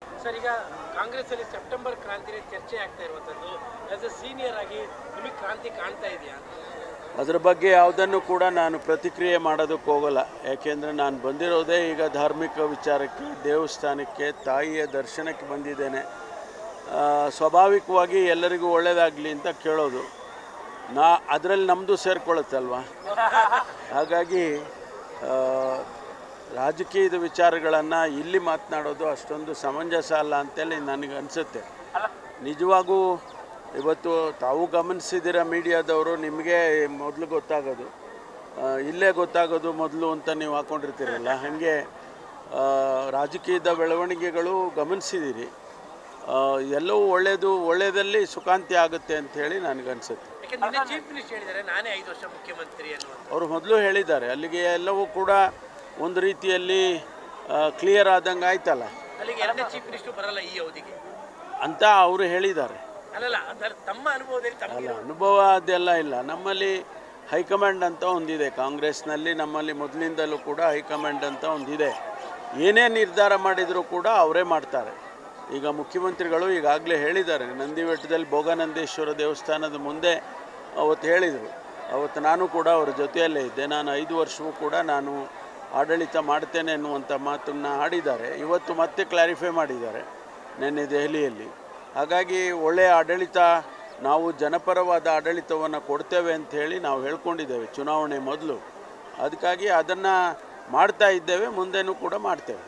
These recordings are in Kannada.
ಸರ್, ಈಗ ಕಾಂಗ್ರೆಸ್ ಅಲ್ಲಿ ಸೆಪ್ಟೆಂಬರ್ ಕ್ರಾಂತಿ ಚರ್ಚೆ ಆಗ್ತಾ ಇರುವಂತದ್ದು, ಆಸ್ ಎ ಸೀನಿಯರ್ ಆಗಿ ನಿಮಗೆ ಕ್ರಾಂತಿ ಕಾಣ್ತಾ ಇದೆಯಾ? ಅದರ ಬಗ್ಗೆ ಯಾವುದನ್ನು ಕೂಡ ನಾನು ಪ್ರತಿಕ್ರಿಯೆ ಮಾಡೋದಕ್ಕೆ ಹೋಗಲ್ಲ. ಯಾಕೆಂದರೆ ನಾನು ಬಂದಿರೋದೇ ಈಗ ಧಾರ್ಮಿಕ ವಿಚಾರಕ್ಕೆ, ದೇವಸ್ಥಾನಕ್ಕೆ, ತಾಯಿಯ ದರ್ಶನಕ್ಕೆ ಬಂದಿದ್ದೇನೆ. ಸ್ವಾಭಾವಿಕವಾಗಿ ಎಲ್ಲರಿಗೂ ಒಳ್ಳೆಯದಾಗಲಿ ಅಂತ ಕೇಳೋದು. ಅದರಲ್ಲಿ ನಮ್ಮದು ಸೇರ್ಕೊಳ್ಳುತ್ತಲ್ವ. ಹಾಗಾಗಿ ರಾಜಕೀಯದ ವಿಚಾರಗಳನ್ನು ಇಲ್ಲಿ ಮಾತನಾಡೋದು ಅಷ್ಟೊಂದು ಸಮಂಜಸ ಅಲ್ಲ ಅಂತೇಳಿ ನನಗೆ ಅನಿಸುತ್ತೆ. ನಿಜವಾಗೂ ಇವತ್ತು ತಾವು ಗಮನಿಸಿದಿರ ಮೀಡಿಯಾದವರು, ನಿಮಗೆ ಮೊದಲು ಗೊತ್ತಾಗೋದು, ಇಲ್ಲೇ ಗೊತ್ತಾಗೋದು ಮೊದಲು ಅಂತ ನೀವು ಹಾಕ್ಕೊಂಡಿರ್ತೀರಲ್ಲ, ಹಾಗೆ ರಾಜಕೀಯದ ಬೆಳವಣಿಗೆಗಳು ಗಮನಿಸಿದ್ದೀರಿ. ಎಲ್ಲವೂ ಒಳ್ಳೆಯದಲ್ಲಿ ಸುಖಾಂತಿ ಆಗುತ್ತೆ ಅಂತ ಹೇಳಿ ನನಗನ್ಸುತ್ತೆ. ಅವರು ಮೊದಲು ಹೇಳಿದ್ದಾರೆ. ಅಲ್ಲಿಗೆ ಎಲ್ಲವೂ ಕೂಡ ಒಂದು ರೀತಿಯಲ್ಲಿ ಕ್ಲಿಯರ್ ಆದಂಗೆ ಆಯ್ತಲ್ಲ ಅಂತ ಅವರು ಹೇಳಿದ್ದಾರೆ. ಅನುಭವ ಅದೆಲ್ಲ ಇಲ್ಲ. ನಮ್ಮಲ್ಲಿ ಹೈಕಮಾಂಡ್ ಅಂತ ಒಂದಿದೆ ಕಾಂಗ್ರೆಸ್ನಲ್ಲಿ. ನಮ್ಮಲ್ಲಿ ಮೊದಲಿಂದಲೂ ಕೂಡ ಹೈಕಮಾಂಡ್ ಅಂತ ಒಂದಿದೆ. ಏನೇ ನಿರ್ಧಾರ ಮಾಡಿದರೂ ಕೂಡ ಅವರೇ ಮಾಡ್ತಾರೆ. ಈಗ ಮುಖ್ಯಮಂತ್ರಿಗಳು ಈಗಾಗಲೇ ಹೇಳಿದ್ದಾರೆ, ನಂದಿಬೆಟ್ಟದಲ್ಲಿ ಭೋಗನಂದೇಶ್ವರ ದೇವಸ್ಥಾನದ ಮುಂದೆ ಅವತ್ತು ಹೇಳಿದರು. ಅವತ್ತು ನಾನು ಕೂಡ ಅವರ ಜೊತೆಯಲ್ಲೇ ಇದ್ದೆ. ನಾನು 5 ವರ್ಷವೂ ಕೂಡ ನಾನು ಆಡಳಿತ ಮಾಡ್ತೇನೆ ಅನ್ನುವಂಥ ಮಾತನ್ನು ಆಡಿದ್ದಾರೆ. ಇವತ್ತು ಮತ್ತೆ ಕ್ಲಾರಿಫೈ ಮಾಡಿದ್ದಾರೆ ನಿನ್ನೆ ದೆಹಲಿಯಲ್ಲಿ. ಹಾಗಾಗಿ ಒಳ್ಳೆಯ ಆಡಳಿತ, ನಾವು ಜನಪರವಾದ ಆಡಳಿತವನ್ನು ಕೊಡ್ತೇವೆ ಅಂತ ಹೇಳಿ ನಾವು ಹೇಳ್ಕೊಂಡಿದ್ದೇವೆ ಚುನಾವಣೆ ಮೊದಲು. ಅದಕ್ಕಾಗಿ ಅದನ್ನು ಮಾಡ್ತಾ ಇದ್ದೇವೆ, ಮುಂದೆನೂ ಕೂಡ ಮಾಡ್ತೇವೆ.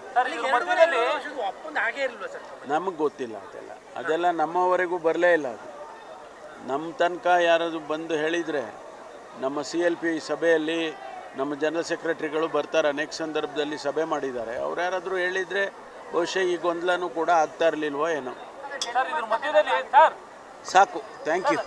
ನಮಗೆ ಗೊತ್ತಿಲ್ಲ ಅದೆಲ್ಲ ನಮ್ಮವರೆಗೂ ಬರಲೇ ಇಲ್ಲ. ಅದು ನಮ್ಮ ತನಕ ಯಾರಾದರೂ ಬಂದು ಹೇಳಿದರೆ, ನಮ್ಮ CLP ಸಭೆಯಲ್ಲಿ ನಮ್ಮ ಜನರಲ್ ಸೆಕ್ರೆಟರಿಗಳು ಬರ್ತಾರೆ, ಅನೇಕ ಸಂದರ್ಭದಲ್ಲಿ ಸಭೆ ಮಾಡಿದ್ದಾರೆ. ಅವ್ರು ಯಾರಾದರೂ ಹೇಳಿದರೆ ಬಹುಶಃ ಈ ಗೊಂದಲನೂ ಕೂಡ ಆಗ್ತಾ ಇರಲಿಲ್ವೋ ಏನೋ. ಸಾಕು, ಥ್ಯಾಂಕ್ ಯು.